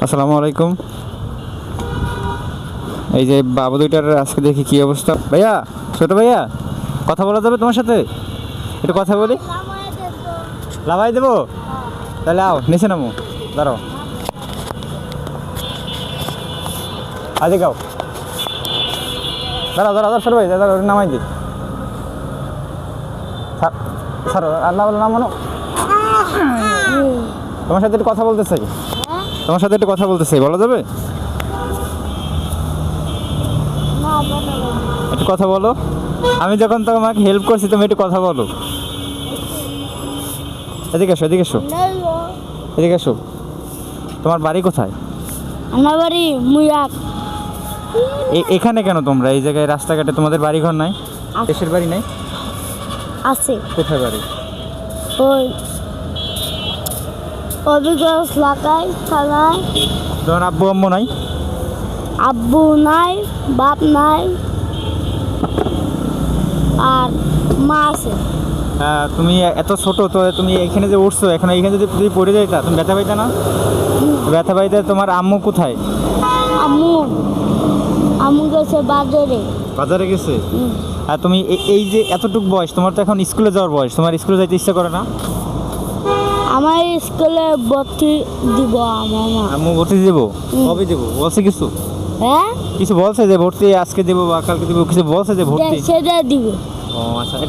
আসসালামু আলাইকুম। এই যে বাবু দুইটার আজকে দেখি কি অবস্থা। ভাইয়া, ছোট ভাইয়া, কথা বলা যাবে তোমার সাথে? একটু কথা বলি। লাভাই দেবো? তাহলে আও, নিচে নামো, দাঁড়াও। আজকে গাও, দাঁড়াও দাঁড়াও দাঁড়াও, ছোট ভাই দাঁড়াও, নামাই দিই। ছাড়ো, আল্লাহ নামানো। তোমার সাথে একটু কথা বলতে চাই, তোমার সাথে একটু কথা বলতে চাই, বলা যাবে? একটু কথা বলো। আমি যখন তোমাকে হেল্প করছি তুমি একটু কথা বলো। এদিকে এসো, এদিকে এসো, এদিকে এসো। তোমার বাড়ি কোথায়? আমার বাড়ি মুয়াক। এখানে কেন তোমরা এই জায়গায়? রাস্তাঘাটে তোমাদের বাড়ি ঘর নাই? দেশের বাড়ি নাই? আছে কোথায় বাড়ি? ওই অভিজ্ঞতা লাগাই থানায়। তোমার আব্বু আম্মু নাই? আব্বু নাই, বাপ নাই, আর মা আছে। তুমি এত ছোট তো, তুমি এখানে যে উঠছো, এখন এখানে যদি তুমি পড়ে যাইতা তুমি ব্যথা পাইতা না? ব্যথা পাইতে তোমার আম্মু কোথায়? আম্মু আম্মু গেছে বাজারে। বাজারে গেছে? আর তুমি এই যে এতটুকু বয়স, তোমার তো এখন স্কুলে যাওয়ার বয়স, তোমার স্কুলে যাইতে ইচ্ছা করে না? আমার স্কুলে ভর্তি দিব আমার মা। আম্মু ভর্তি দেবো? কবে দেবো বলছে কিছু? হ্যাঁ, কিছু বলছে যে ভর্তি আজকে দেবো বা কালকে দেবো? কিছু বলছে যে ভর্তি? সেটা দিবে। ও আচ্ছা, এটা